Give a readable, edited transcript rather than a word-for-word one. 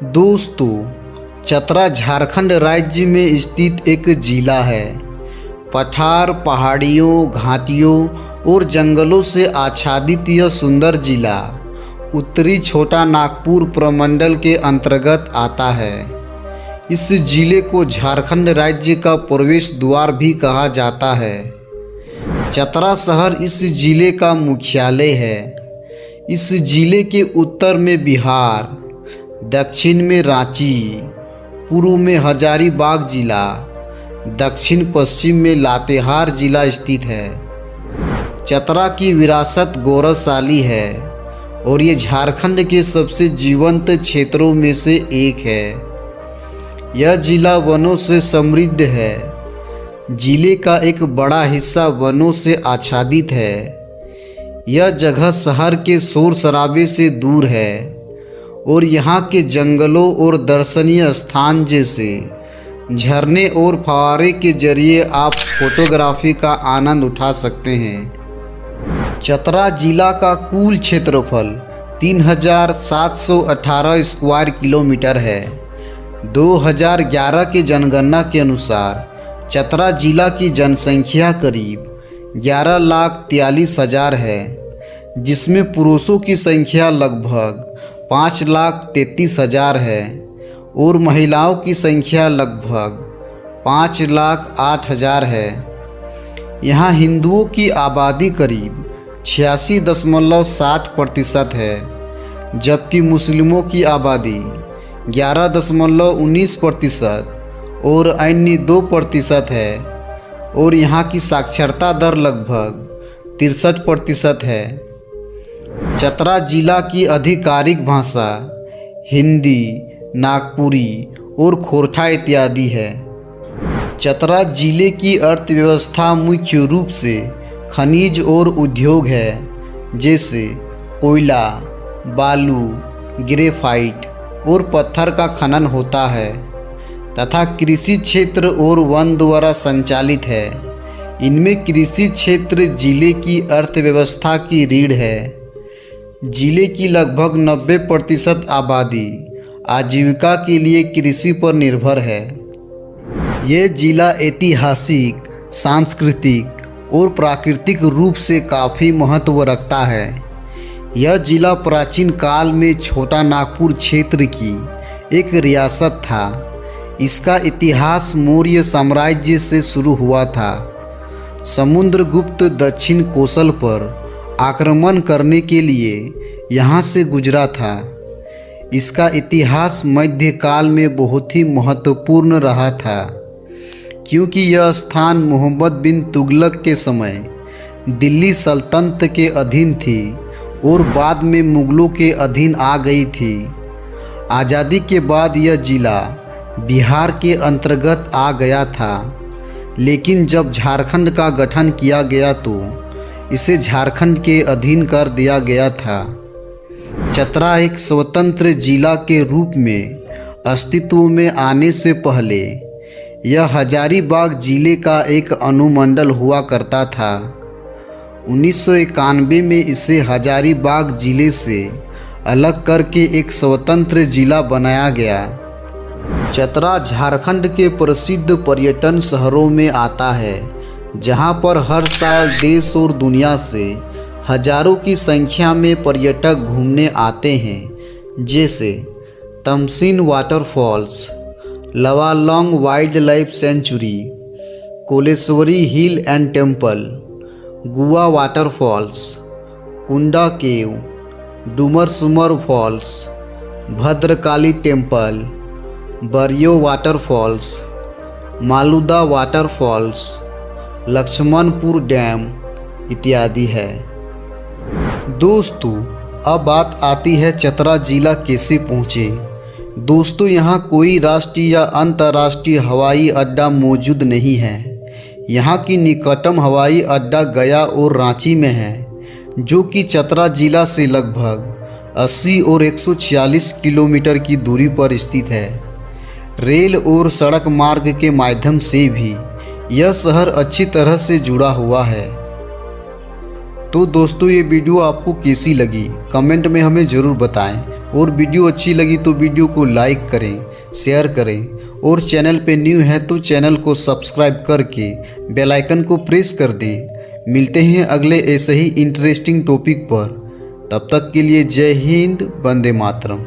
दोस्तों, चतरा झारखंड राज्य में स्थित एक जिला है। पठार, पहाड़ियों, घाटियों और जंगलों से आच्छादित यह सुंदर जिला उत्तरी छोटा नागपुर प्रमंडल के अंतर्गत आता है। इस जिले को झारखंड राज्य का प्रवेश द्वार भी कहा जाता है। चतरा शहर इस जिले का मुख्यालय है। इस जिले के उत्तर में बिहार, दक्षिण में रांची, पूर्व में हजारीबाग जिला, दक्षिण पश्चिम में लातेहार जिला स्थित है। चतरा की विरासत गौरवशाली है और ये झारखंड के सबसे जीवंत क्षेत्रों में से एक है। यह जिला वनों से समृद्ध है। जिले का एक बड़ा हिस्सा वनों से आच्छादित है। यह जगह शहर के शोर शराबे से दूर है और यहाँ के जंगलों और दर्शनीय स्थान जैसे झरने और फव्वारे के जरिए आप फोटोग्राफी का आनंद उठा सकते हैं। चतरा जिला का कुल क्षेत्रफल 3718 स्क्वायर किलोमीटर है। 2011 के जनगणना के अनुसार चतरा जिला की जनसंख्या करीब 11,43,000 है, जिसमें पुरुषों की संख्या लगभग 5,33,000 है और महिलाओं की संख्या लगभग 5,08,000 है। यहाँ हिंदुओं की आबादी करीब 86.7% है, जबकि मुस्लिमों की आबादी 11.19% और अन्य 2% है और यहाँ की साक्षरता दर लगभग 63% है। चतरा जिला की आधिकारिक भाषा हिंदी, नागपुरी और खोरठा इत्यादि है। चतरा जिले की अर्थव्यवस्था मुख्य रूप से खनिज और उद्योग है, जैसे कोयला, बालू, ग्रेफाइट और पत्थर का खनन होता है तथा कृषि क्षेत्र और वन द्वारा संचालित है। इनमें कृषि क्षेत्र जिले की अर्थव्यवस्था की रीढ़ है। जिले की लगभग 90% आबादी आजीविका के लिए कृषि पर निर्भर है। ये जिला ऐतिहासिक, सांस्कृतिक और प्राकृतिक रूप से काफ़ी महत्व रखता है। यह जिला प्राचीन काल में छोटा नागपुर क्षेत्र की एक रियासत था। इसका इतिहास मौर्य साम्राज्य से शुरू हुआ था। समुद्रगुप्त दक्षिण कोसल पर आक्रमण करने के लिए यहाँ से गुजरा था। इसका इतिहास मध्यकाल में बहुत ही महत्वपूर्ण रहा था, क्योंकि यह स्थान मोहम्मद बिन तुगलक के समय दिल्ली सल्तनत के अधीन थी और बाद में मुगलों के अधीन आ गई थी। आज़ादी के बाद यह जिला बिहार के अंतर्गत आ गया था, लेकिन जब झारखंड का गठन किया गया तो इसे झारखंड के अधीन कर दिया गया था। चतरा एक स्वतंत्र जिला के रूप में अस्तित्व में आने से पहले यह हजारीबाग जिले का एक अनुमंडल हुआ करता था। 1991 में इसे हजारीबाग जिले से अलग करके एक स्वतंत्र जिला बनाया गया। चतरा झारखंड के प्रसिद्ध पर्यटन शहरों में आता है, जहां पर हर साल देश और दुनिया से हजारों की संख्या में पर्यटक घूमने आते हैं, जैसे Tamasin waterfalls, Lawalong wildlife sanctuary, Kauleshwari hill and temple, Guwa waterfalls, Kunda cave, Dumarsumar falls, Bhadrakali temple, Bariyo waterfalls, Maluda waterfalls, Lakshmanpur dam इत्यादि है। दोस्तों, अब बात आती है चतरा जिला कैसे पहुँचे। दोस्तों, यहाँ कोई राष्ट्रीय या अंतर्राष्ट्रीय हवाई अड्डा मौजूद नहीं है। यहाँ की निकटतम हवाई अड्डा गया और रांची में है, जो कि चतरा जिला से लगभग 80 और 146 किलोमीटर की दूरी पर स्थित है। रेल और सड़क मार्ग के माध्यम से भी यह शहर अच्छी तरह से जुड़ा हुआ है। तो दोस्तों, ये वीडियो आपको कैसी लगी कमेंट में हमें ज़रूर बताएं और वीडियो अच्छी लगी तो वीडियो को लाइक करें, शेयर करें और चैनल पे न्यू है तो चैनल को सब्सक्राइब करके बेल आइकन को प्रेस कर दें। मिलते हैं अगले ऐसे ही इंटरेस्टिंग टॉपिक पर। तब तक के लिए जय हिंद, वंदे मातरम।